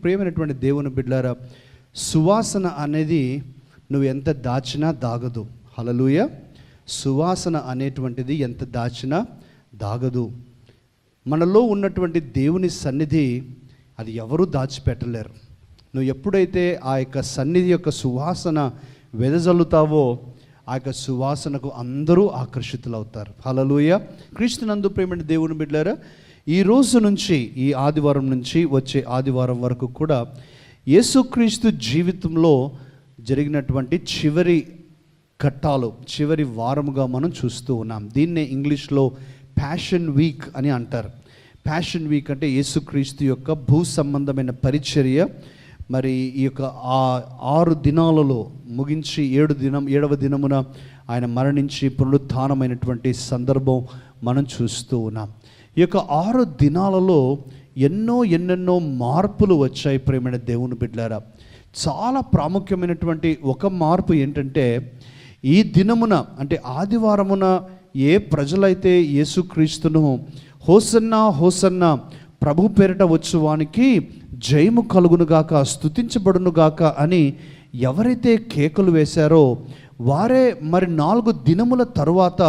ప్రియమైనటువంటి దేవుని బిడ్డలారా, సువాసన అనేది నువ్వు ఎంత దాచినా దాగదు. హల్లెలూయా. సువాసన అనేటువంటిది ఎంత దాచినా దాగదు. మనలో ఉన్నటువంటి దేవుని సన్నిధి అది ఎవరూ దాచిపెట్టలేరు. నువ్వు ఎప్పుడైతే ఆ యొక్క సన్నిధి యొక్క సువాసన వెదజల్లుతావో ఆ యొక్క సువాసనకు అందరూ ఆకర్షితులవుతారు. హల్లెలూయా. క్రీస్తునందు ప్రియమైన దేవుని బిడ్డలారా, ఈ రోజు నుంచి, ఈ ఆదివారం నుంచి వచ్చే ఆదివారం వరకు కూడా యేసుక్రీస్తు జీవితంలో జరిగినటువంటి చివరి ఘట్టాలు, చివరి వారముగా మనం చూస్తూ ఉన్నాం. దీన్నే ఇంగ్లీష్లో ప్యాషన్ వీక్ అని అంటారు. ప్యాషన్ వీక్ అంటే యేసుక్రీస్తు యొక్క భూ సంబంధమైన పరిచర్య. మరి ఈ యొక్క 6 దినాలలో ముగించి 7వ దినమున ఆయన మరణించి పునరుత్థానమైనటువంటి సందర్భం మనం చూస్తూ ఉన్నాం. ఈ యొక్క 6 దినాలలో ఎన్నెన్నో మార్పులు వచ్చాయి. ప్రియమైన దేవుని బిడ్డలారా, చాలా ప్రాముఖ్యమైనటువంటి ఒక మార్పు ఏంటంటే, ఈ దినమున అంటే ఆదివారమున ఏ ప్రజలైతే యేసుక్రీస్తును హోసన్నా హోసన్నా ప్రభు పేరిట వచ్చువానికి జయము కలుగునుగాక, స్తుతించబడునుగాక అని ఎవరైతే కేకలు వేశారో వారే మరి 4 దినముల తరువాత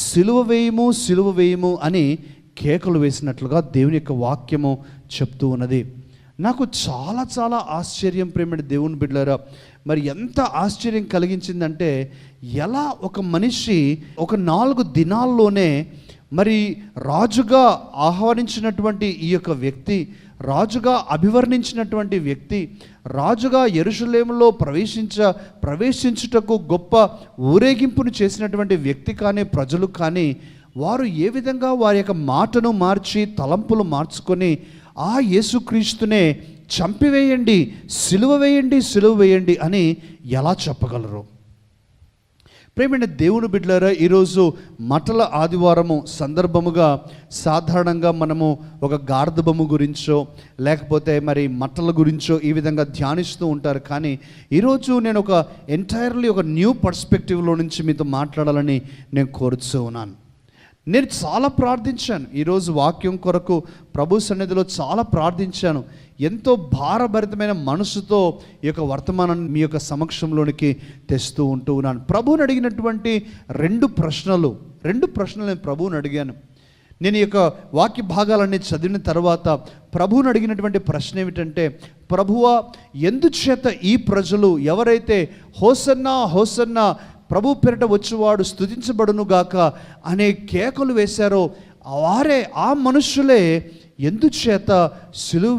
సిలువ వేయము అని కేకలు వేసినట్లుగా దేవుని యొక్క వాక్యము చెప్తూ ఉన్నది. నాకు చాలా ఆశ్చర్యం ప్రేమైన దేవుని బిడ్డలారా. మరి ఎంత ఆశ్చర్యం కలిగించిందంటే, ఎలా ఒక మనిషి ఒక 4 దినాల్లోనే మరి రాజుగా ఆహ్వానించినటువంటి ఈ యొక్క వ్యక్తి, రాజుగా అభివర్ణించినటువంటి వ్యక్తి, రాజుగా యెరూషలేములో ప్రవేశించుటకు గొప్ప ఊరేగింపును చేసినటువంటి వ్యక్తి కానీ, ప్రజలు కానీ, వారు ఏ విధంగా వారి యొక్క మాటను మార్చి తలంపులు మార్చుకొని ఆ యేసుక్రీస్తునే చంపివేయండి, సిలువ వేయండి అని ఎలా చెప్పగలరు? ప్రియమైన దేవుని బిడ్డలారా, ఈరోజు మటల ఆదివారము సందర్భముగా సాధారణంగా మనము ఒక గార్ధబొమ్మ గురించో లేకపోతే మరి మట్టల గురించో ఈ విధంగా ధ్యానిస్తూ ఉంటారు. కానీ ఈరోజు నేను ఒక ఎంటైర్లీ ఒక న్యూ పర్స్పెక్టివ్లో నుంచి మీతో మాట్లాడాలని నేను కోరుతూ ఉన్నాను. నేను చాలా ప్రార్థించాను. ఈరోజు వాక్యం కొరకు ప్రభు సన్నిధిలో చాలా ప్రార్థించాను. ఎంతో భారభరితమైన మనసుతో ఈ యొక్క వర్తమానాన్ని మీ యొక్క సమక్షంలోనికి తెస్తూ ఉంటూ ఉన్నాను. ప్రభువుని అడిగినటువంటి 2 ప్రశ్నలు నేను ప్రభువుని అడిగాను. నేను ఈ యొక్క వాక్య భాగాలన్నీ చదివిన తర్వాత ప్రభువుని అడిగినటువంటి ప్రశ్న ఏమిటంటే, ప్రభువా, ఎందుచేత ఈ ప్రజలు ఎవరైతే హోసన్నా హోసన్నా ప్రభు పేరిట వచ్చేవాడు స్తుతించబడునుగాక అనే కేకలు వేశారో వారే, ఆ మనుషులే ఎందుచేత సిలువ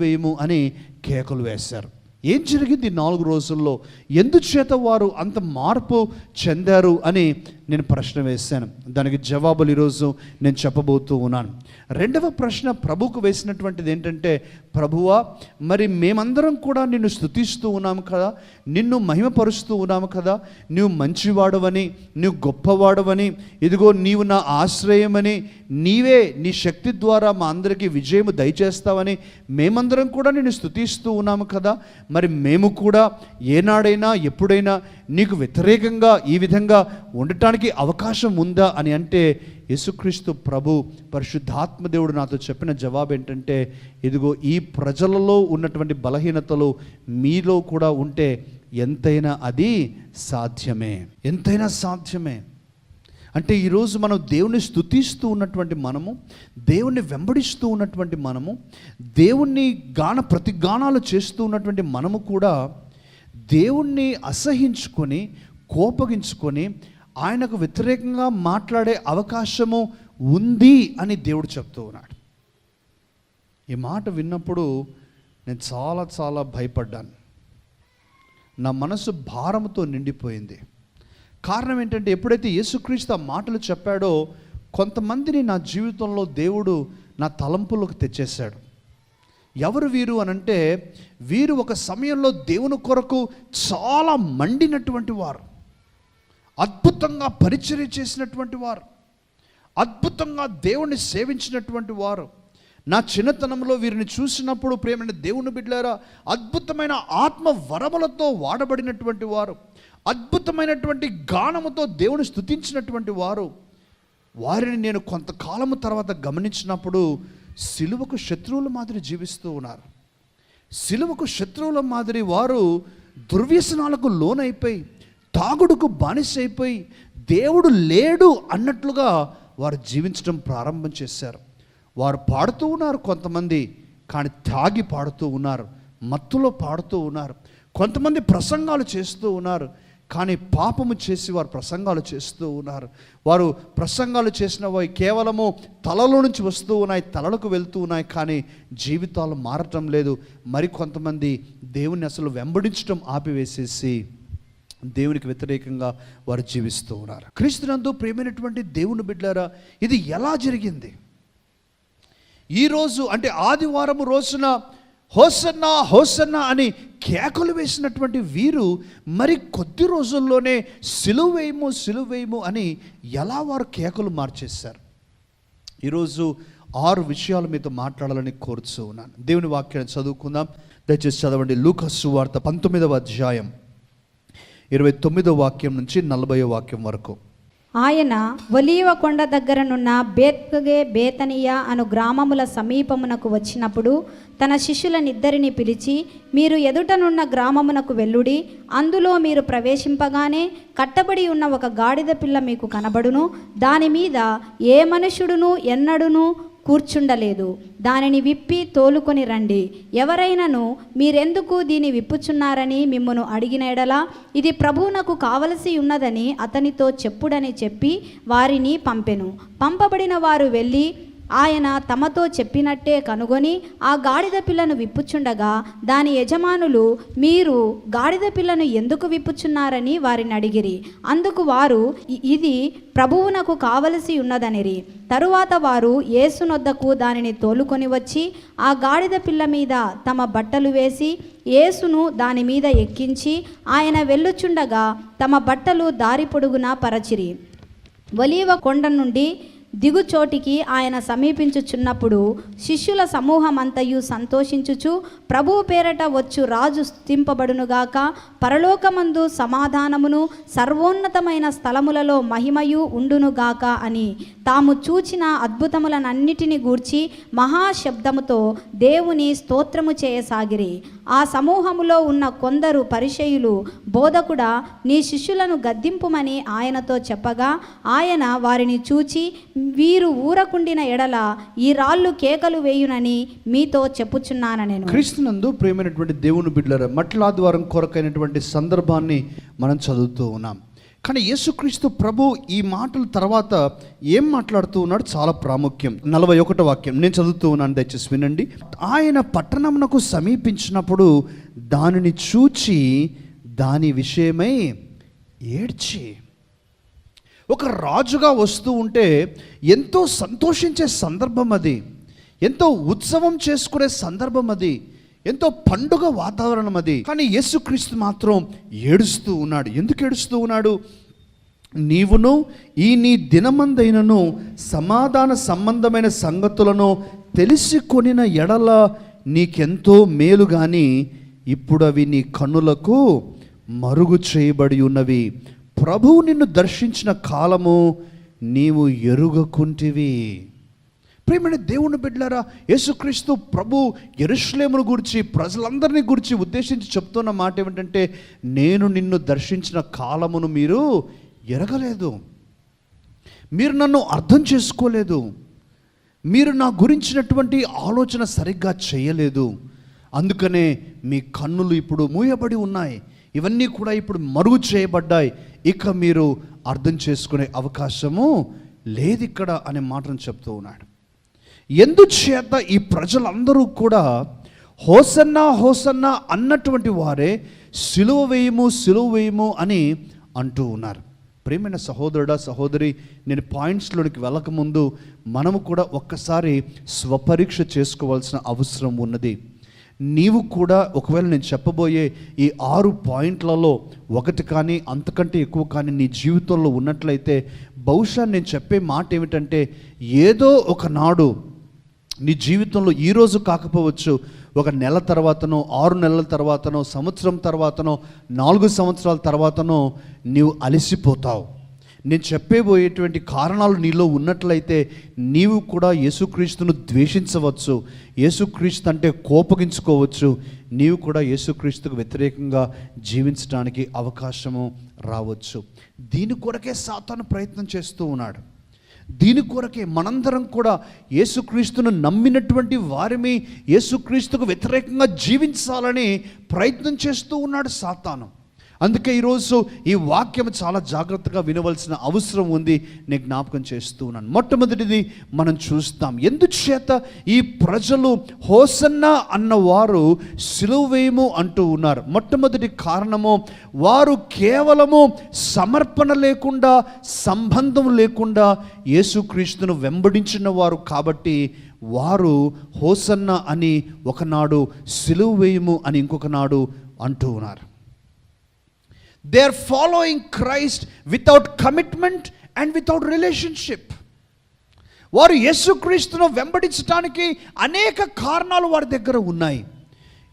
వేయము అని కేకలు వేశారు? ఏం జరిగింది 4 రోజుల్లో? ఎందుచేత వారు అంత మార్పు చెందారు అని నేను ప్రశ్న వేశాను. దానికి జవాబులు ఈరోజు నేను చెప్పబోతూ ఉన్నాను. రెండవ ప్రశ్న ప్రభువుకు వేసినటువంటిది ఏంటంటే, ప్రభువా, మరి మేమందరం కూడా నిన్ను స్తుతిస్తూ ఉన్నాము కదా, నిన్ను మహిమపరుస్తూ ఉన్నాము కదా, నీవు మంచివాడవని, నీవు గొప్పవాడవని, ఇదిగో నీవు నా ఆశ్రయమని, నీవే నీ శక్తి ద్వారా మా అందరికీ విజయము దయచేస్తావని మేమందరం కూడా నిన్ను స్తుతిస్తూ ఉన్నాము కదా, మరి మేము కూడా ఏనాడైనా ఎప్పుడైనా నీకు వ్యతిరేకంగా ఈ విధంగా ఉండటానికి అవకాశం ఉందా అని అంటే, యేసుక్రీస్తు ప్రభు పరిశుద్ధాత్మ దేవుడు నాతో చెప్పిన జవాబు ఏంటంటే, ఇదిగో ఈ ప్రజలలో ఉన్నటువంటి బలహీనతలు మీలో కూడా ఉంటే ఎంతైనా అది సాధ్యమే, ఎంతైనా సాధ్యమే. అంటే ఈరోజు మనం దేవుణ్ణి స్తుతిస్తూ ఉన్నటువంటి మనము, దేవుణ్ణి వెంబడిస్తూ ఉన్నటువంటి మనము, దేవుణ్ణి ప్రతిగానాలు చేస్తూ ఉన్నటువంటి మనము కూడా దేవుణ్ణి అసహించుకొని కోపగించుకొని ఆయనకు వ్యతిరేకంగా మాట్లాడే అవకాశము ఉంది అని దేవుడు చెప్తూ ఉన్నాడు. ఈ మాట విన్నప్పుడు నేను చాలా చాలా భయపడ్డాను. నా మనసు భారంతో నిండిపోయింది. కారణం ఏంటంటే, ఎప్పుడైతే యేసుక్రీస్తు ఆ మాటలు చెప్పాడో కొంతమందిని నా జీవితంలో దేవుడు నా తలంపులోకి తెచ్చేశాడు. ఎవరు వీరు అనంటే, వీరు ఒక సమయంలో దేవుని కొరకు చాలా మండినటువంటి వారు, అద్భుతంగా పరిచర్య చేసినటువంటి వారు, అద్భుతంగా దేవుణ్ణి సేవించినటువంటి వారు. నా చిన్నతనంలో వీరిని చూసినప్పుడు, ప్రేమైన దేవుని బిడ్డలారా, అద్భుతమైన ఆత్మ వరములతో వాడబడినటువంటి వారు, అద్భుతమైనటువంటి గానముతో దేవుని స్తుతించినటువంటి వారు. వారిని నేను కొంతకాలము తర్వాత గమనించినప్పుడు సిలువకు శత్రువుల మాదిరి జీవిస్తూ ఉన్నారు. సిలువకు శత్రువుల మాదిరి వారు దుర్వ్యసనాలకు లోనైపోయి, తాగుడుకు బానిసైపోయి, దేవుడు లేడు అన్నట్లుగా వారు జీవించడం ప్రారంభం చేశారు. వారు పాడుతూ ఉన్నారు కొంతమంది, కానీ తాగి పాడుతూ ఉన్నారు, మత్తులో పాడుతూ ఉన్నారు. కొంతమంది ప్రసంగాలు చేస్తూ ఉన్నారు, కానీ పాపము చేసి వారు ప్రసంగాలు చేస్తూ ఉన్నారు. వారు ప్రసంగాలు చేసినవి కేవలము తలలో నుంచి వస్తూ ఉన్నాయి, తలలకు వెళ్తూ ఉన్నాయి, కానీ జీవితాలు మారటం లేదు. మరి కొంతమంది దేవుని అసలు వెంబడించడం ఆపివేసేసి దేవునికి వ్యతిరేకంగా వారు జీవిస్తూ ఉన్నారు. క్రీస్తునందు ప్రియమైనటువంటి దేవుని బిడ్డలారా, ఇది ఎలా జరిగింది? ఈరోజు అంటే ఆదివారం రోజున హోసన్నా హోసన్నా అని కేకలు వేసినటువంటి వీరు మరి కొద్ది రోజుల్లోనే సిలువేయము సిలువేయము అని ఎలా వారు కేకలు మార్చేశారు? ఈరోజు 6 విషయాలు మీతో మాట్లాడాలని కోరుతూ ఉన్నాను. దేవుని వాక్యాన్ని చదువుకుందాం. దయచేసి చదవండి. లూకా సువార్త 19వ అధ్యాయం 29వ వాక్యం నుంచి 40వ వాక్యం వరకు. ఆయన ఒలీవ కొండ దగ్గరనున్న బేత్ఫగే బేతనియా అను గ్రామముల సమీపమునకు వచ్చినప్పుడు తన శిష్యులనిద్దరిని పిలిచి, మీరు ఎదుటనున్న గ్రామమునకు వెళ్ళుడి, అందులో మీరు ప్రవేశింపగానే కట్టబడి ఉన్న ఒక గాడిద పిల్ల మీకు కనబడును, దాని మీద ఏ మనుష్యుడును ఎన్నడూను కూర్చుండలేదు, దానిని విప్పి తోలుకొని రండి. ఎవరైనాను మీరెందుకు దీన్ని విప్పుచున్నారని మిమ్మును అడిగిన ఎడల ఇది ప్రభువునకు కావలసి ఉన్నదని అతనితో చెప్పుడని చెప్పి వారిని పంపెను. పంపబడిన వారు వెళ్ళి ఆయన తమతో చెప్పినట్టే కనుగొని ఆ గాడిద పిల్లను విప్పుచుండగా దాని యజమానులు, మీరు గాడిద పిల్లను ఎందుకు విప్పుచున్నారని వారిని అడిగిరి. అందుకు వారు, ఇది ప్రభువునకు కావలసి ఉన్నదనిరి. తరువాత వారు యేసునొద్దకు దానిని తోలుకొని వచ్చి ఆ గాడిద పిల్ల మీద తమ బట్టలు వేసి యేసును దాని మీద ఎక్కించి ఆయన వెళ్ళుచుండగా తమ బట్టలు దారి పొడుగునా పరచిరి. ఒలీవ కొండ నుండి దిగుచోటికి ఆయన సమీపించుచున్నప్పుడు శిష్యుల సమూహమంతయు సంతోషించుచు, ప్రభువు పేరట వచ్చు రాజు స్తుతింపబడునుగాక, పరలోకమందు సమాధానమును సర్వోన్నతమైన స్థలములలో మహిమయు ఉండునుగాక అని తాము చూచిన అద్భుతములనన్నిటిని గూర్చి మహాశబ్దముతో దేవుని స్తోత్రము చేయసాగిరి. ఆ సమూహములో ఉన్న కొందరు పరిసయ్యులు, బోధకుడా, నీ శిష్యులను గద్దింపుమని ఆయనతో చెప్పగా ఆయన వారిని చూచి, వీరు ఊరకుండిన ఎడల ఈ రాళ్ళు కేకలు వేయునని మీతో చెప్పుచున్నాను. నేను క్రీస్తునందు ప్రియమైనటువంటి దేవుని బిడ్డలారా, మట్లాదివారం కొరకైనటువంటి సందర్భాన్ని మనం చదువుతూ ఉన్నాం. కానీ యేసుక్రీస్తు ప్రభు ఈ మాటల తర్వాత ఏం మాట్లాడుతూ ఉన్నాడు చాలా ప్రాముఖ్యం. 41వ వాక్యం నేను చదువుతూ ఉన్నాను, దయచేసి వినండి. ఆయన పట్టణమునకు సమీపించినప్పుడు దానిని చూచి దాని విషయమై ఏడ్చి. ఒక రాజుగా వస్తూ ఉంటే ఎంతో సంతోషించే సందర్భం అది, ఎంతో ఉత్సవం చేసుకునే సందర్భం అది, ఎంతో పండుగ వాతావరణం అది. కానీ యేసుక్రీస్తు మాత్రం ఏడుస్తూ ఉన్నాడు. ఎందుకు ఏడుస్తూ ఉన్నాడు? నీవును ఈ నీ దినమందైనను సమాధాన సంబంధమైన సంగతులను తెలిసి కొనిన ఎడల నీకెంతో మేలు, కానీ ఇప్పుడు అవి నీ కన్నులకు మరుగు చేయబడి ఉన్నవి. ప్రభువు నిన్ను దర్శించిన కాలము నీవు ఎరుగకుంటివి. ప్రియమైన దేవుని బిడ్డలారా, యేసుక్రీస్తు ప్రభు యెరూషలేమును గురించి, ప్రజలందరినీ గురించి ఉద్దేశించి చెప్తున్న మాట ఏమిటంటే, నేను నిన్ను దర్శించిన కాలమును మీరు ఎరగలేదు, మీరు నన్ను అర్థం చేసుకోలేదు, మీరు నా గురించినటువంటి ఆలోచన సరిగ్గా చేయలేదు. అందుకనే మీ కన్నులు ఇప్పుడు మూయబడి ఉన్నాయి, ఇవన్నీ కూడా ఇప్పుడు మరుగు చేయబడ్డాయి, ఇక మీరు అర్థం చేసుకునే అవకాశము లేదు ఇక్కడ అనే మాటను చెప్తూ ఉన్నాడు. ఎందుచేత ఈ ప్రజలందరూ కూడా హోసన్నా హోసన్నా అన్నటువంటి వారే సిలువ వేయము సిలువ వేయము అని అంటూ ఉన్నారు. ప్రియమైన సహోదరుడా సహోదరి, నేను పాయింట్స్లోనికి వెళ్ళకముందు మనము కూడా ఒక్కసారి స్వపరీక్ష చేసుకోవాల్సిన అవసరం ఉన్నది. నీవు కూడా ఒకవేళ నేను చెప్పబోయే ఈ 6 పాయింట్లలో ఒకటి కానీ అంతకంటే ఎక్కువ కానీ నీ జీవితంలో ఉన్నట్లయితే, బహుశా నేను చెప్పే మాట ఏమిటంటే, ఏదో ఒకనాడు నీ జీవితంలో ఈరోజు కాకపోవచ్చు, ఒక నెల తర్వాతనో, 6 నెలల తర్వాతనో, సంవత్సరం తర్వాతనో, 4 సంవత్సరాల తర్వాతనో నీవు అలసిపోతావు. నేను చెప్పబోయేటువంటి కారణాలు నీలో ఉన్నట్లయితే నీవు కూడా యేసుక్రీస్తును ద్వేషించవచ్చు, యేసుక్రీస్తు అంటే కోపగించుకోవచ్చు, నీవు కూడా యేసుక్రీస్తుకు వ్యతిరేకంగా జీవించడానికి అవకాశము రావచ్చు. దీని కొరకే సాతాను ప్రయత్నం చేస్తూ ఉన్నాడు. దీని కొరకే మనందరం కూడా యేసుక్రీస్తును నమ్మినటువంటి వారిని యేసుక్రీస్తుకు వ్యతిరేకంగా జీవించాలని ప్రయత్నం చేస్తూ ఉన్నాడు సాతాను. అందుకే ఈరోజు ఈ వాక్యం చాలా జాగ్రత్తగా వినవలసిన అవసరం ఉంది, నేను జ్ఞాపకం చేస్తూ ఉన్నాను. మొట్టమొదటిది మనం చూస్తాం, ఎందుచేత ఈ ప్రజలు హోసన్నా అన్నవారు సిలువ వేయము అంటూ ఉన్నారు. మొట్టమొదటి కారణము, వారు కేవలము సమర్పణ లేకుండా, సంబంధం లేకుండా యేసుక్రీస్తును వెంబడించిన వారు కాబట్టి వారు హోసన్నా అని ఒకనాడు, సిలువ వేయము అని ఇంకొక నాడు అంటూ ఉన్నారు. They are following Christ without commitment and without relationship. వారు యేసుక్రీస్తును వెంబడించడానికి అనేక కారణాలు వారి దగ్గర ఉన్నాయి.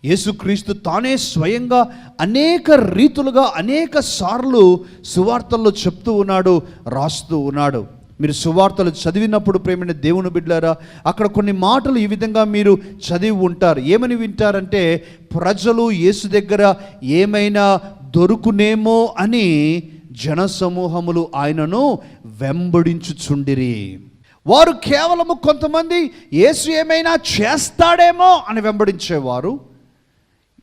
యేసుక్రీస్తు తానే స్వయంగా అనేక రీతులుగా అనేక సార్లు సువార్తల్లో చెప్తూ ఉన్నాడు, రాస్తూ ఉన్నాడు. మీరు సువార్తలు చదివినప్పుడు ప్రేమైన దేవుని బిడ్డలారా, అక్కడ కొన్ని మాటలు ఈ విధంగా మీరు చదివి ఉంటారు. ఏమని వింటారంటే, ప్రజలు యేసు దగ్గర ఏమైనా దొరుకునేమో అని జనసమూహములు ఆయనను వెంబడించుచుండిరి. వారు కేవలము కొంతమంది యేసు ఏమైనా చేస్తాడేమో అని వెంబడించేవారు,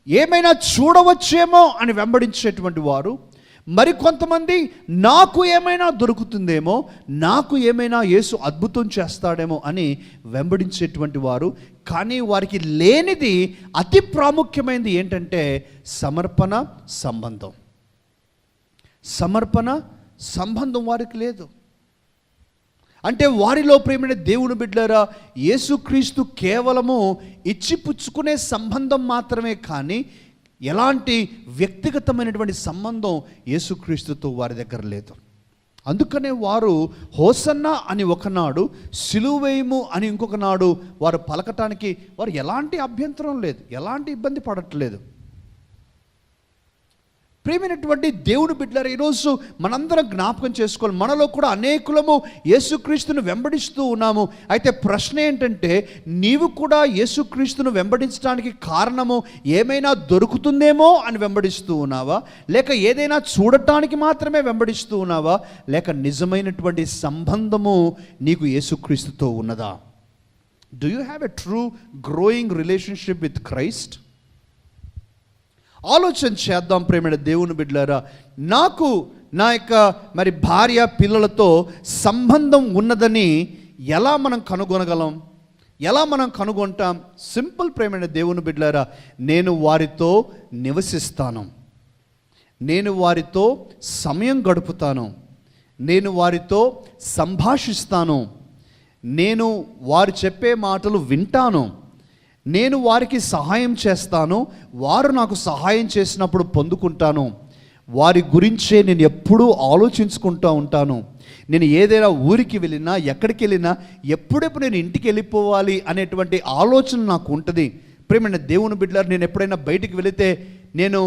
ఏమైనా చూడవచ్చేమో అని వెంబడించేటువంటి వారు. మరికొంతమంది నాకు ఏమైనా దొరుకుతుందేమో, నాకు ఏమైనా యేసు అద్భుతం చేస్తాడేమో అని వెంబడించేటువంటి వారు. కానీ వారికి లేనిది, అతి ప్రాముఖ్యమైనది ఏంటంటే సమర్పణ సంబంధం. సమర్పణ సంబంధం వారికి లేదు. అంటే వారిలో ప్రేమైన దేవుని బిడ్డలారా, యేసుక్రీస్తు కేవలము ఇచ్చిపుచ్చుకునే సంబంధం మాత్రమే, కానీ ఎలాంటి వ్యక్తిగతమైనటువంటి సంబంధం యేసుక్రీస్తుతో వారి దగ్గర లేదు. అందుకనే వారు హోసన్నా అని ఒకనాడు, సిలువ వేయము అని ఇంకొక నాడు వారు పలకటానికి వారు ఎలాంటి అభ్యంతరం లేదు, ఎలాంటి ఇబ్బంది పడట్లేదు. ప్రియమైనటువంటి దేవుని బిడ్డలారా, ఈరోజు మనందరం జ్ఞాపకం చేసుకోవాలి, మనలో కూడా అనేకులము యేసుక్రీస్తును వెంబడిస్తూ ఉన్నాము. అయితే ప్రశ్న ఏంటంటే, నీవు కూడా యేసుక్రీస్తును వెంబడించడానికి కారణము ఏమైనా దొరుకుతుందేమో అని వెంబడిస్తూ ఉన్నావా, లేక ఏదైనా చూడటానికి మాత్రమే వెంబడిస్తూ ఉన్నావా, లేక నిజమైనటువంటి సంబంధము నీకు యేసుక్రీస్తుతో ఉన్నదా? Do you have a true growing relationship with Christ? ఆలోచన చేద్దాం ప్రేమైన దేవుని బిడ్డలారా. నాకు నా యొక్క భార్య పిల్లలతో సంబంధం ఉన్నదని ఎలా మనం కనుగొనగలం? ఎలా మనం కనుగొంటాం? సింపుల్ ప్రేమైన దేవుని బిడ్డలారా, నేను వారితో నివసిస్తాను, నేను వారితో సమయం గడుపుతాను, నేను వారితో సంభాషిస్తాను, నేను వారు చెప్పే మాటలు వింటాను, నేను వారికి సహాయం చేస్తాను, వారు నాకు సహాయం చేసినప్పుడు పొందుకుంటాను. వారి గురించే నేను ఎప్పుడూ ఆలోచించుకుంటూ ఉంటాను. నేను ఏదైనా ఊరికి వెళ్ళినా, ఎక్కడికి వెళ్ళినా ఎప్పుడెప్పుడు నేను ఇంటికి వెళ్ళిపోవాలి అనేటువంటి ఆలోచన నాకు ఉంటుంది. ప్రేమైన దేవుని బిడ్డలారా, నేను ఎప్పుడైనా బయటికి వెళితే నేను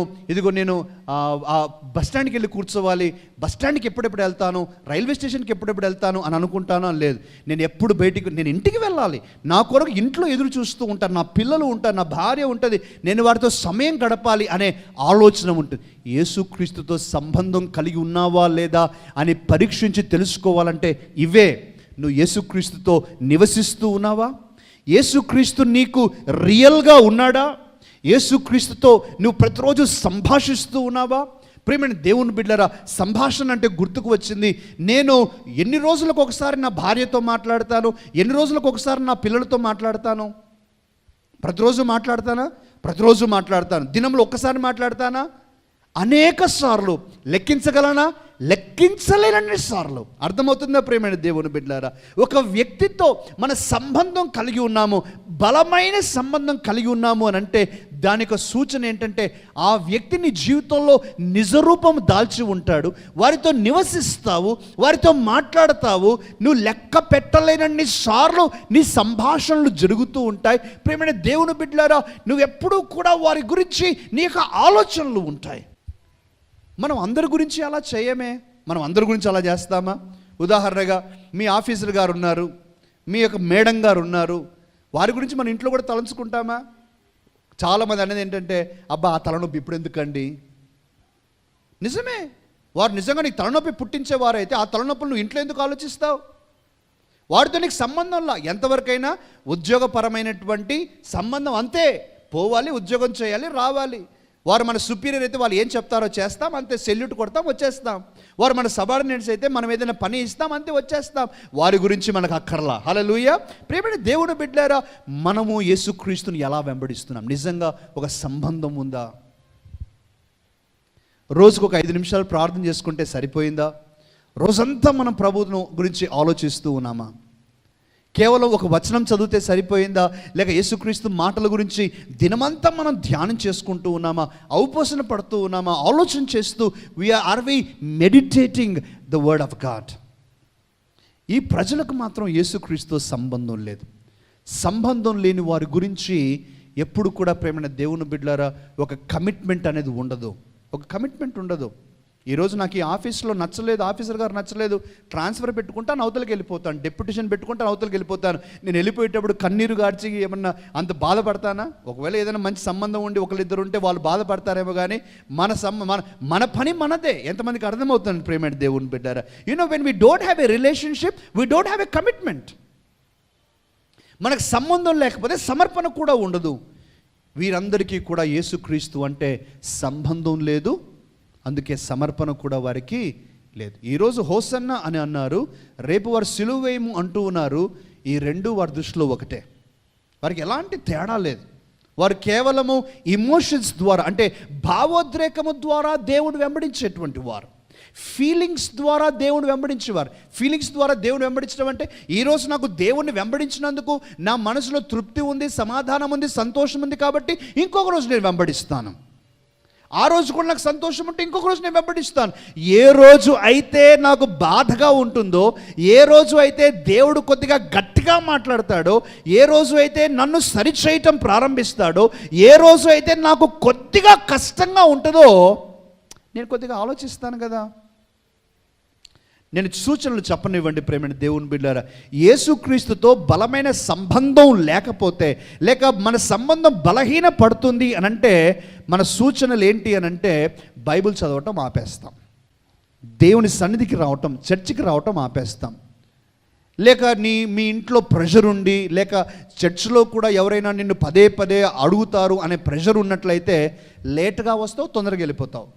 బస్ స్టాండ్కి వెళ్ళి కూర్చోవాలి, బస్ స్టాండ్కి ఎప్పుడెప్పుడు వెళ్తాను, రైల్వే స్టేషన్కి ఎప్పుడెప్పుడు వెళ్తాను అని అనుకుంటాను అని లేదు. నేను ఎప్పుడు నేను ఇంటికి వెళ్ళాలి, నా కొరకు ఇంట్లో ఎదురు చూస్తూ ఉంటాను, నా పిల్లలు ఉంటారు, నా భార్య ఉంటుంది, నేను వారితో సమయం గడపాలి అనే ఆలోచన ఉంటుంది. యేసుక్రీస్తుతో సంబంధం కలిగి ఉన్నావా లేదా అని పరీక్షించి తెలుసుకోవాలంటే ఇవే. నువ్వు యేసుక్రీస్తుతో నివసిస్తూ ఉన్నావా? యేసుక్రీస్తు నీకు రియల్గా ఉన్నాడా? యేసుక్రీస్తుతో నువ్వు ప్రతిరోజు సంభాషిస్తూ ఉన్నావా? ప్రియమైన దేవుని బిడ్డలారా, సంభాషణ అంటే గుర్తుకు వచ్చింది. నేను ఎన్ని రోజులకు ఒకసారి నా భార్యతో మాట్లాడతాను, ఎన్ని రోజులకు ఒకసారి నా పిల్లలతో మాట్లాడతాను? ప్రతిరోజు మాట్లాడతానా? ప్రతిరోజు మాట్లాడతాను. దినంలో ఒక్కసారి మాట్లాడతానా? అనేక సార్లు. లెక్కించగలనా? లెక్కించలేనన్ని సార్లు. అర్థమవుతుందా ప్రియమైన దేవుని బిడ్డలారా? ఒక వ్యక్తితో మన సంబంధం కలిగి ఉన్నాము, బలమైన సంబంధం కలిగి ఉన్నాము అని అంటే దానికి సూచన ఏంటంటే ఆ వ్యక్తిని జీవితంలో నిజరూపం దాల్చి ఉంటాడు. వారితో నివసిస్తావు, వారితో మాట్లాడతావు. నువ్వు లెక్క పెట్టలేనన్ని సార్లు నీ సంభాషణలు జరుగుతూ ఉంటాయి. ప్రియమైన దేవుని బిడ్డలారా, నువ్వు ఎప్పుడూ కూడా వారి గురించి నీ యొక్క ఆలోచనలు ఉంటాయి. మనం అందరి గురించి అలా చేయమే. మనం అందరి గురించి అలా చేస్తామా? ఉదాహరణగా మీ ఆఫీసర్ గారు ఉన్నారు, మీ యొక్క మేడం గారు ఉన్నారు, వారి గురించి మన ఇంట్లో కూడా తలంచుకుంటామా? చాలామంది అనేది ఏంటంటే, అబ్బా ఆ తలనొప్పి ఇప్పుడు ఎందుకండి? నిజమే, వారు నిజంగా నీకు తలనొప్పి పుట్టించేవారైతే ఆ తలనొప్పులు నువ్వు ఇంట్లో ఎందుకు ఆలోచిస్తావు? వారితో నీకు సంబంధంలా. ఎంతవరకైనా ఉద్యోగపరమైనటువంటి సంబంధం అంతే. పోవాలి, ఉద్యోగం చేయాలి, రావాలి. వారు మన సుపీరియర్ అయితే వాళ్ళు ఏం చెప్తారో చేస్తాం, అంతే. సెల్యూట్ కొడతాం, వచ్చేస్తాం. వారు మన సబార్డినేట్స్ అయితే మనం ఏదైనా పని ఇస్తాం, అంతే, వచ్చేస్తాం. వారి గురించి మనకు అక్కర్లా. హల్లెలూయా. ప్రియమైన దేవుని బిడ్డలారా, మనము యేసుక్రీస్తుని ఎలా వెంబడిస్తున్నాం? నిజంగా ఒక సంబంధం ఉందా? రోజుకు ఒక 5 నిమిషాలు ప్రార్థన చేసుకుంటే సరిపోయిందా? రోజంతా మనం ప్రభువును గురించి ఆలోచిస్తూ ఉన్నామా? కేవలం ఒక వచనం చదివితే సరిపోయిందా? లేక యేసుక్రీస్తు మాటల గురించి దినమంతా మనం ధ్యానం చేసుకుంటూ ఉన్నామా? ఔపోసన పడుతూ ఉన్నామా? ఆలోచన చేస్తూ are we meditating the word of God? ఈ ప్రజలకు మాత్రం యేసుక్రీస్తు సంబంధం లేదు. సంబంధం లేని వారి గురించి ఎప్పుడు కూడా ప్రేమైన దేవుని బిడ్డలారా ఒక కమిట్మెంట్ అనేది ఉండదు. ఒక కమిట్మెంట్ ఉండదు. ఈరోజు నాకు ఈ ఆఫీస్లో నచ్చలేదు, ఆఫీసర్ గారు నచ్చలేదు, ట్రాన్స్ఫర్ పెట్టుకుంటాను, అవతలకి వెళ్ళిపోతాను, డెప్యుటేషన్ పెట్టుకుంటాను, అవతలకి వెళ్ళిపోతాను. నేను వెళ్ళిపోయేటప్పుడు కన్నీరు గార్చి ఏమన్నా అంత బాధపడతానా? ఒకవేళ ఏదైనా మంచి సంబంధం ఉండి ఒకరిద్దరు ఉంటే వాళ్ళు బాధపడతారేమో, కానీ మన పని మనదే. ఎంతమందికి అర్థమవుతుంది ప్రేమైన దేవుని బిడ్డారా? When we don't have a relationship, we don't have a commitment. మనకు సంబంధం లేకపోతే సమర్పణ కూడా ఉండదు. వీరందరికీ కూడా యేసుక్రీస్తు అంటే సంబంధం లేదు, అందుకే సమర్పణ కూడా వారికి లేదు. ఈరోజు హోసన్న అని అన్నారు, రేపు వారు సిలువ వేయము అంటూ ఉన్నారు. ఈ రెండు వారి దృష్టిలో ఒకటే. వారికి ఎలాంటి తేడా లేదు. వారు కేవలము ఇమోషన్స్ ద్వారా, అంటే భావోద్రేకము ద్వారా దేవుడు వెంబడించేటువంటి వారు. ఫీలింగ్స్ ద్వారా దేవుడు వెంబడించేవారు. ఫీలింగ్స్ ద్వారా దేవుడు వెంబడించడం అంటే, ఈరోజు నాకు దేవుణ్ణి వెంబడించినందుకు నా మనసులో తృప్తి ఉంది, సమాధానం ఉంది, సంతోషం ఉంది, కాబట్టి ఇంకొక రోజు నేను వెంబడిస్తాను. ఆ రోజు కూడా నాకు సంతోషం ఉంటే ఇంకొక రోజు నేను వెంబడిస్తాను. ఏ రోజు అయితే నాకు బాధగా ఉంటుందో, ఏ రోజు అయితే దేవుడు కొద్దిగా గట్టిగా మాట్లాడతాడో, ఏ రోజు అయితే నన్ను సరిచేయటం ప్రారంభిస్తాడో, ఏ రోజు అయితే నాకు కొద్దిగా కష్టంగా ఉంటుందో, నేను కొద్దిగా ఆలోచిస్తాను కదా. నేను సూచనలు చెప్పనివ్వండి ప్రేమైన దేవుని బిడ్డలారా. యేసుక్రీస్తుతో బలమైన సంబంధం లేకపోతే, లేక మన సంబంధం బలహీన పడుతుంది అని అంటే, మన సూచనలు ఏంటి అని అంటే, బైబిల్ చదవటం ఆపేస్తాం, దేవుని సన్నిధికి రావటం, చర్చికి రావటం ఆపేస్తాం. లేక మీ ఇంట్లో ప్రెషర్ ఉండి, లేక చర్చిలో కూడా ఎవరైనా నిన్ను పదే పదే అడుగుతారు అనే ప్రెషర్ ఉన్నట్లయితే లేట్గా వస్తావు, తొందరగా వెళ్ళిపోతావు.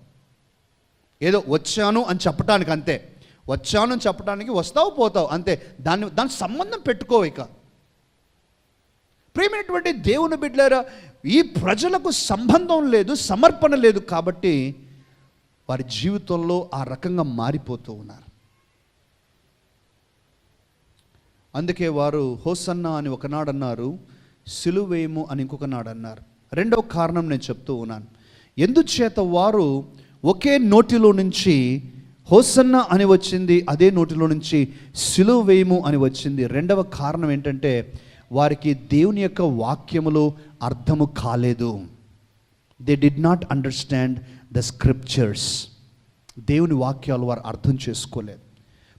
ఏదో వచ్చాను అని చెప్పటానికి అంతే, వచ్చాను అని చెప్పడానికి వస్తావు, పోతావు, అంతే. దాని సంబంధం పెట్టుకో. ఇక ప్రియమైనటువంటి దేవుని బిడ్డలారా, ఈ ప్రజలకు సంబంధం లేదు, సమర్పణ లేదు, కాబట్టి వారి జీవితంలో ఆ రకంగా మారిపోతూ ఉన్నారు. అందుకే వారు హోసన్నా అని ఒకనాడు అన్నారు, సిలువేము అని ఇంకొక నాడు అన్నారు. రెండవ కారణం నేను చెప్తూ ఉన్నాను. ఎందుచేత వారు ఒకే నోటిలో నుంచి హోసన్నా అని వచ్చింది, అదే నోటిలో నుంచి సిలువేము అని వచ్చింది. రెండవ కారణం ఏంటంటే వారికి దేవుని యొక్క వాక్యములు అర్థము కాలేదు. They did not understand the scriptures. దేవుని వాక్యాలు వారు అర్థం చేసుకోలేదు.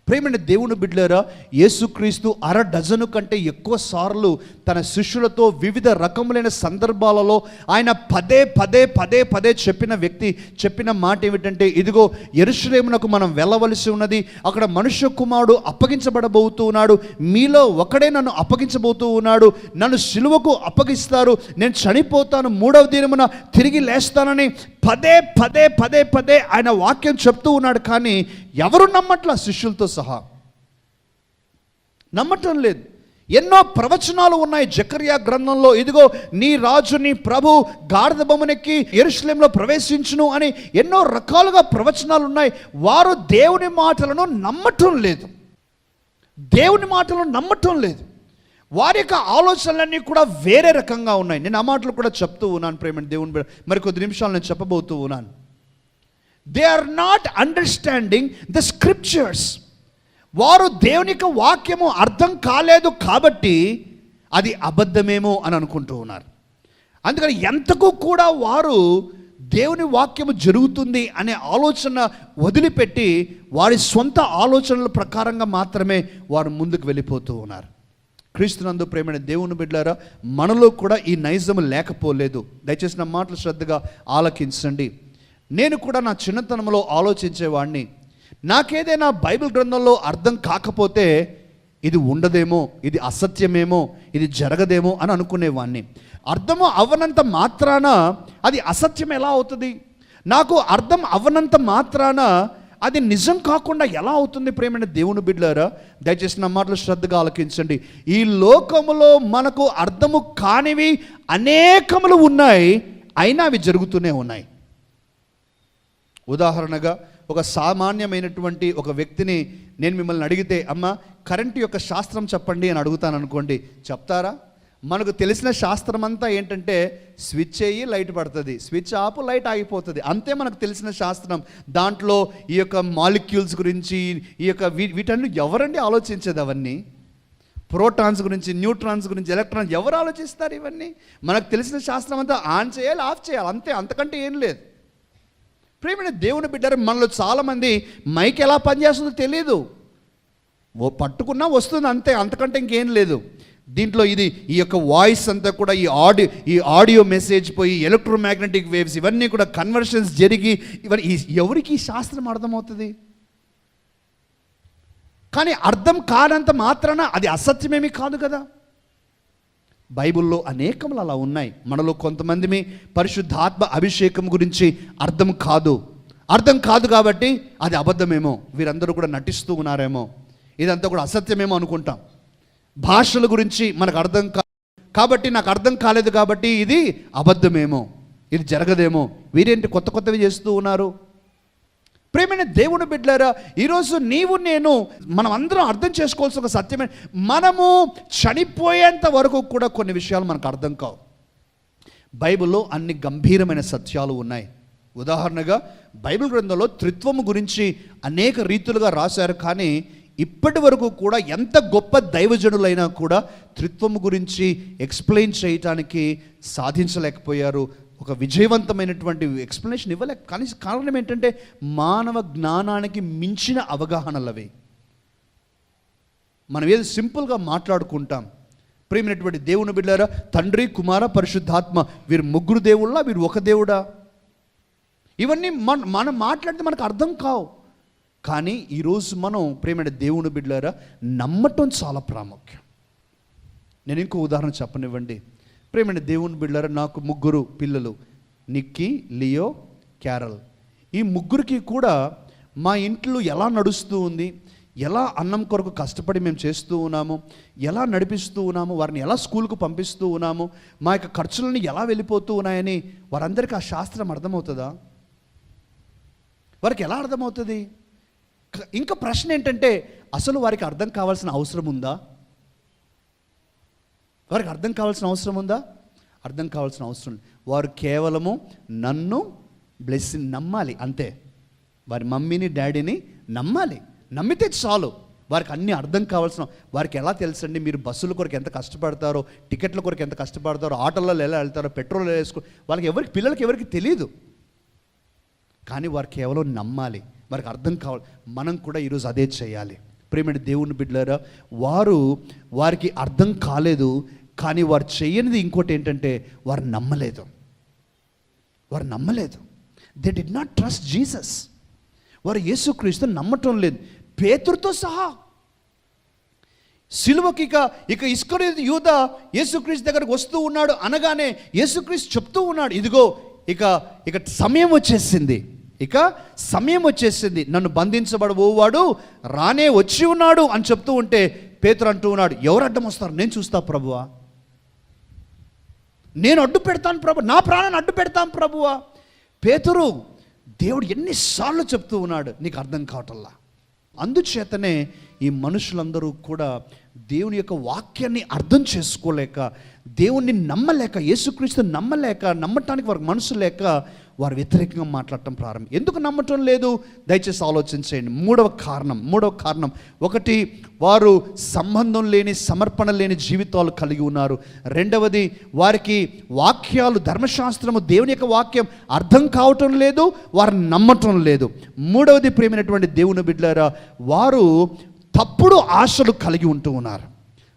ప్రేమైన దేవుని బిడ్డలారా, యేసుక్రీస్తు 6 డజను కంటే ఎక్కువ సార్లు తన శిష్యులతో వివిధ రకములైన సందర్భాలలో ఆయన పదే చెప్పిన వ్యక్తి చెప్పిన మాట ఏమిటంటే, ఇదిగో యెరూషలేమునకు మనం వెళ్ళవలసి ఉన్నది, అక్కడ మనుష్య కుమారుడు అప్పగించబడబోతూ ఉన్నాడు, మీలో ఒకడే నన్ను అప్పగించబోతూ ఉన్నాడు, నన్ను సిలువకు అప్పగిస్తారు, నేను చనిపోతాను, 3వ దినమున తిరిగి లేస్తానని పదే ఆయన వాక్యం చెప్తూ ఉన్నాడు. కానీ ఎవరు నమ్మట్లా, శిష్యులతో సహా నమ్మటం లేదు. ఎన్నో ప్రవచనాలు ఉన్నాయి జకర్యా గ్రంథంలో, ఇదిగో నీ రాజు నీ ప్రభు గాడిద బొమ్మనెక్కి యెరూషలేములో ప్రవేశించును అని ఎన్నో రకాలుగా ప్రవచనాలు ఉన్నాయి. వారు దేవుని మాటలను నమ్మటం లేదు, దేవుని మాటలను నమ్మటం లేదు. వారి యొక్క ఆలోచనలన్నీ కూడా వేరే రకంగా ఉన్నాయి. నేను ఆ మాటలు కూడా చెప్తూ ఉన్నాను ప్రేమ దేవుని. మరి కొద్ది నిమిషాలు నేను చెప్పబోతూ ఉన్నాను. They are not understanding the scriptures. వారు దేవుని యొక్క వాక్యము అర్థం కాలేదు కాబట్టి అది అబద్ధమేమో అని అనుకుంటూ ఉన్నారు. అందుకని ఎంతకు కూడా వారు దేవుని వాక్యము జరుగుతుంది అనే ఆలోచన వదిలిపెట్టి వారి సొంత ఆలోచనల ప్రకారంగా మాత్రమే వారు ముందుకు వెళ్ళిపోతూ ఉన్నారు. క్రీస్తునందు ప్రేమైన దేవుని బిడ్డలారా, మనలో కూడా ఈ నైజము లేకపోలేదు. దయచేసి నా మాటలు శ్రద్ధగా ఆలకించండి. నేను కూడా నా చిన్నతనంలో ఆలోచించేవాడిని, నాకేదైనా బైబిల్ గ్రంథంలో అర్థం కాకపోతే ఇది ఉండదేమో, ఇది అసత్యమేమో, ఇది జరగదేమో అని అనుకునేవాడిని. అర్థము అవ్వనంత మాత్రాన అది అసత్యం ఎలా అవుతుంది? నాకు అర్థం అవ్వనంత మాత్రాన అది నిజం కాకుండా ఎలా అవుతుంది? ప్రేమైన దేవుని బిడ్డలారా, దయచేసి నా మాటలు శ్రద్ధగా ఆలకించండి. ఈ లోకములో మనకు అర్థము కానివి అనేకములు ఉన్నాయి, అయినా అవి జరుగుతూనే ఉన్నాయి. ఉదాహరణగా ఒక సామాన్యమైనటువంటి ఒక వ్యక్తిని నేను మిమ్మల్ని అడిగితే, అమ్మ కరెంటు యొక్క శాస్త్రం చెప్పండి అని అడుగుతాను అనుకోండి, చెప్తారా? మనకు తెలిసిన శాస్త్రం అంతా ఏంటంటే స్విచ్ అయ్యి లైట్ పడుతుంది, స్విచ్ ఆపు లైట్ ఆగిపోతుంది, అంతే మనకు తెలిసిన శాస్త్రం. దాంట్లో ఈ యొక్క మాలిక్యూల్స్ గురించి, ఈ యొక్క వీటన్ని ఎవరండి ఆలోచించేది? అవన్నీ ప్రోటాన్స్ గురించి, న్యూట్రాన్స్ గురించి, ఎలక్ట్రాన్స్ ఎవరు ఆలోచిస్తారు? ఇవన్నీ మనకు తెలిసిన శాస్త్రం అంతా ఆన్ చేయాలి, ఆఫ్ చేయాలి, అంతే, అంతకంటే ఏం లేదు. ప్రేమైన దేవుని బిడ్డరు, మనలో చాలామంది మైక్ ఎలా పనిచేస్తుందో తెలియదు, పట్టుకున్నా వస్తుంది అంతే, అంతకంటే ఇంకేం లేదు. దీంట్లో ఈ యొక్క వాయిస్ అంతా కూడా ఈ ఆడియో మెసేజ్ పోయి ఎలక్ట్రోమాగ్నెటిక్ వేవ్స్ ఇవన్నీ కూడా కన్వర్షన్స్ జరిగి ఇవన్నీ ఎవరికి ఈ శాస్త్రం అర్థమవుతుంది? కానీ అర్థం కానంత మాత్రాన అది అసత్యమేమీ కాదు కదా. బైబిల్లో అనేకములు అలా ఉన్నాయి. మనలో కొంతమంది పరిశుద్ధాత్మ అభిషేకం గురించి అర్థం కాదు కాబట్టి అది అబద్ధమేమో, వీరందరూ కూడా నటిస్తూ ఉన్నారేమో, ఇదంతా కూడా అసత్యమేమో అనుకుంటాం. భాషల గురించి మనకు అర్థం కాబట్టి నాకు అర్థం కాలేదు కాబట్టి ఇది అబద్ధమేమో, ఇది జరగదేమో, వీరేంటి కొత్తవి చేస్తూ ఉన్నారు. ప్రేమైన దేవుని బిడ్డలారా, ఈరోజు నీవు నేను మనం అందరం అర్థం చేసుకోవాల్సిన ఒక సత్యమే, మనము చనిపోయేంత వరకు కూడా కొన్ని విషయాలు మనకు అర్థం కావు. బైబిల్లో అన్ని గంభీరమైన సత్యాలు ఉన్నాయి. ఉదాహరణగా బైబిల్ గ్రంథంలో త్రిత్వము గురించి అనేక రీతులుగా రాశారు, కానీ ఇప్పటి వరకు కూడా ఎంత గొప్ప దైవజనులైనా కూడా త్రిత్వము గురించి ఎక్స్ప్లెయిన్ చేయటానికి సాధించలేకపోయారు, ఒక విజయవంతమైనటువంటి ఎక్స్ప్లెనేషన్ ఇవ్వలేక. కానీ కారణం ఏంటంటే మానవ జ్ఞానానికి మించిన అవగాహనలు అవి. మనం ఏదో సింపుల్గా మాట్లాడుకుంటాం. ప్రేమైనటువంటి దేవుని బిడ్డలారా, తండ్రి కుమార పరిశుద్ధాత్మ, వీరు ముగ్గురు దేవుళ్ళ, వీరు ఒక దేవుడా? ఇవన్నీ మనం మాట్లాడితే మనకు అర్థం కావు. కానీ ఈరోజు మనం ప్రేమైన దేవుని బిడ్డలారా నమ్మటం చాలా ప్రాముఖ్యం. నేను ఇంకో ఉదాహరణ చెప్పనివ్వండి. ప్రేమైన దేవుని బిడ్డలారా, నాకు 3 పిల్లలు, నిక్కీ, లియో, క్యారల్. ఈ ముగ్గురికి కూడా మా ఇంట్లో ఎలా నడుస్తూ ఉంది, ఎలా అన్నం కొరకు కష్టపడి మేము చేస్తూ ఉన్నాము, ఎలా నడిపిస్తూ ఉన్నాము, వారిని ఎలా స్కూల్కు పంపిస్తూ ఉన్నాము, మా యొక్క ఖర్చులని ఎలా వెళ్ళిపోతూ ఉన్నాయని వారందరికీ ఆ శాస్త్రం అర్థమవుతుందా? వారికి ఎలా అర్థమవుతుంది? ఇంకా ప్రశ్న ఏంటంటే, అసలు వారికి అర్థం కావాల్సిన అవసరం ఉందా? వారికి అర్థం కావాల్సిన అవసరం ఉందా? అర్థం కావాల్సిన అవసరం లేదు. వారు కేవలము నన్ను బ్లెస్సింగ్ నమ్మాలి అంతే. వారి మమ్మీని డాడీని నమ్మాలి, నమ్మితే చాలు. వారికి అన్నీ అర్థం కావాల్సిన, వారికి ఎలా తెలుసండి మీరు బస్సుల కొరకు ఎంత కష్టపడతారో, టికెట్ల కొరకు ఎంత కష్టపడతారో, ఆటోలలో ఎలా వెళ్తారో, పెట్రోల్ ఎలా వేసుకో, వాళ్ళకి పిల్లలకి ఎవరికి తెలియదు. కానీ వారు కేవలం నమ్మాలి, వారికి అర్థం కావాలి. మనం కూడా ఈరోజు అదే చేయాలి. ప్రియమైన దేవుని బిడ్డలారా, వారికి అర్థం కాలేదు, కానీ వారు చేయనిది ఇంకోటి ఏంటంటే వారు నమ్మలేదు. They did not trust Jesus. వారు యేసుక్రీస్తు నమ్మటం లేదు, పేతురుతో సహా. సిలువకి ఇక ఇస్కరియోతు యూదా యేసుక్రీస్తు దగ్గరకు వస్తూ ఉన్నాడు అనగానే యేసుక్రీస్తు చెప్తూ ఉన్నాడు, ఇదిగో ఇక సమయం వచ్చేసింది, నన్ను బంధించబడబోవాడు రానే వచ్చి ఉన్నాడు అని చెప్తూ ఉంటే పేతురు అంటూ ఉన్నాడు, ఎవరు అడ్డం వస్తారు? నేను చూస్తా ప్రభువా, నేను అడ్డు పెడతాను ప్రభు, నా ప్రాణాన్ని అడ్డు పెడతాను ప్రభువా. పేతురు, దేవుడు ఎన్నిసార్లు చెప్తూ ఉన్నాడు, నీకు అర్థం కావటల్లా. అందుచేతనే ఈ మనుషులందరూ కూడా దేవుని యొక్క వాక్యాన్ని అర్థం చేసుకోలేక, దేవుణ్ణి నమ్మలేక, యేసుక్రీస్తు నమ్మటానికి వారికి మనసు లేక వారు వ్యతిరేకంగా మాట్లాడటం ప్రారంభం. ఎందుకు నమ్మటం లేదు? దయచేసి ఆలోచించేయండి. మూడవ కారణం ఒకటి, వారు సంబంధం లేని, సమర్పణ లేని జీవితాలు కలిగి ఉన్నారు. రెండవది, వారికి వాక్యాలు, ధర్మశాస్త్రము, దేవుని యొక్క వాక్యం అర్థం కావటం లేదు, వారు నమ్మటం లేదు. మూడవది, ప్రియమైనటువంటి దేవుని బిడ్డలారా, వారు తప్పుడు ఆశలు కలిగి ఉంటూ ఉన్నారు.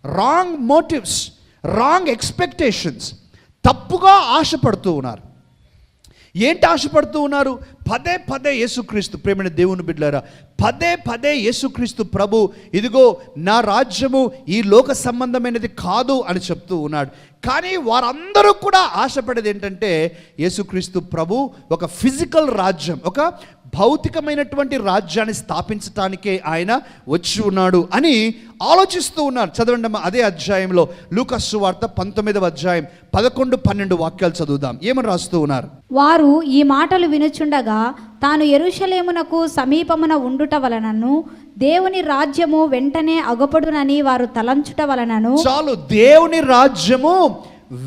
రాంగ్ మోటివ్స్, రాంగ్ ఎక్స్పెక్టేషన్స్, తప్పుగా ఆశపడుతూ ఉన్నారు. ఏంటి ఆశపడుతూ ఉన్నారు? పదే యేసుక్రీస్తు, ప్రేమైన దేవుని బిడ్డలారా, పదే యేసుక్రీస్తు ప్రభు, ఇదిగో నా రాజ్యము ఈ లోక సంబంధమైనది కాదు అని చెప్తూ ఉన్నాడు. కానీ వారందరూ కూడా ఆశపడేది ఏంటంటే యేసుక్రీస్తు ప్రభు ఒక ఫిజికల్ రాజ్యం, ఒక భౌతికమైనటువంటి రాజ్యాన్ని స్థాపించటానికే ఆయన వచ్చి ఉన్నాడు అని ఆలోచిస్తూ ఉన్నారు. చదవండి అమ్మా, అదే అధ్యాయంలో లూకా సువార్త 19వ అధ్యాయం 11-12 వాక్యాలు చదువుదాం. ఏమని రాస్తూ ఉన్నారు? వారు ఈ మాటలు వినుచుండగా తాను యెరూషలేమునకు సమీపమున ఉండుట వలనను దేవుని రాజ్యము వెంటనే అగపడునని వారు తలంచుట వలనను, చాలు, దేవుని రాజ్యము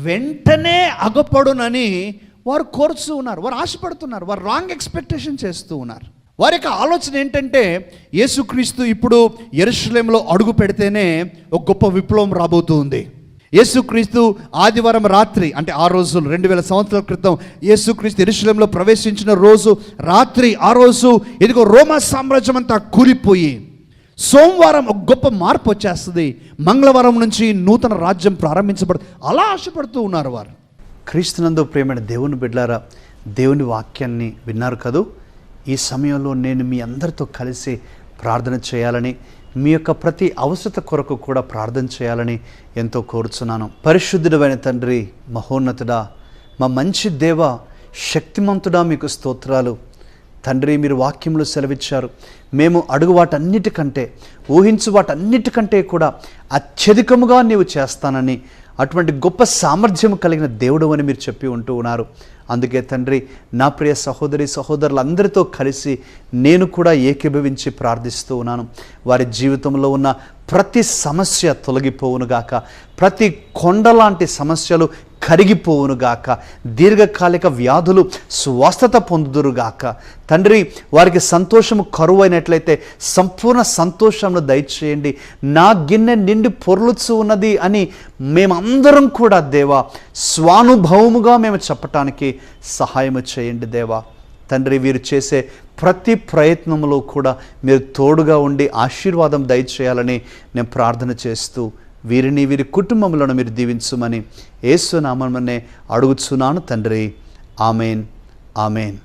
వెంటనే అగపడునని వారు కోరుతూ ఉన్నారు, వారు ఆశపడుతున్నారు, వారు రాంగ్ ఎక్స్పెక్టేషన్ చేస్తూ ఉన్నారు. వారి యొక్క ఆలోచన ఏంటంటే యేసుక్రీస్తు ఇప్పుడు యెరూషలేములో అడుగు పెడితేనే ఒక గొప్ప విప్లవం రాబోతుంది. యేసుక్రీస్తు ఆదివారం రాత్రి, అంటే ఆ రోజులు 2000 సంవత్సరాల క్రితం యేసుక్రీస్తు యెరూషలేములో ప్రవేశించిన రోజు రాత్రి, ఆ రోజు ఇదిగో రోమా సామ్రాజ్యం అంతా కూలిపోయి సోమవారం ఒక గొప్ప మార్పు వచ్చేస్తుంది, మంగళవారం నుంచి నూతన రాజ్యం ప్రారంభించబడు, అలా ఆశపడుతూ ఉన్నారు వారు. క్రీస్తునందు ప్రేమైన దేవుని బిడ్డలారా, దేవుని వాక్యాన్ని విన్నారు కదూ. ఈ సమయంలో నేను మీ అందరితో కలిసి ప్రార్థన చేయాలని, మీ యొక్క ప్రతి అవసరత కొరకు కూడా ప్రార్థన చేయాలని ఎంతో కోరుచున్నాను. పరిశుద్ధుడైన తండ్రి, మహోన్నతుడా, మా మంచి దేవ, శక్తిమంతుడా, మీకు స్తోత్రాలు తండ్రి. మీరు వాక్యంలో సెలవిచ్చారు, మేము అడుగు వాటన్నిటికంటే, ఊహించు వాటన్నిటికంటే కూడా అత్యధికముగా నీవు చేస్తానని, అటువంటి గొప్ప సామర్థ్యం కలిగిన దేవుడు అని మీరు చెప్పి ఉంటూ ఉన్నారు. అందుకే తండ్రి, నా ప్రియ సహోదరులందరితో కలిసి నేను కూడా ఏకీభవించి ప్రార్థిస్తూ ఉన్నాను. వారి జీవితంలో ఉన్న ప్రతి సమస్య తొలగిపోవునుగాక, ప్రతి కొండలాంటి సమస్యలు కరిగిపోవునుగాక, దీర్ఘకాలిక వ్యాధులు స్వస్థత పొందుదురుగాక. తండ్రి, వారికి సంతోషము కరువైనట్లయితే సంపూర్ణ సంతోషంను దయచేయండి. నా గిన్నె నిండి పొర్లుచు ఉన్నది అని మేమందరం కూడా దేవా స్వానుభవముగా మేము చెప్పటానికి సహాయము చేయండి దేవా. తండ్రి, వీరు చేసే ప్రతి ప్రయత్నంలో కూడా మీరు తోడుగా ఉండి ఆశీర్వాదం దయచేయాలని నేను ప్రార్థన చేస్తూ, వీరిని, వీరి కుటుంబములను మీరు దీవించుమని యేసు నామమునే అడుగుచున్నాను తండ్రి. Amen, amen.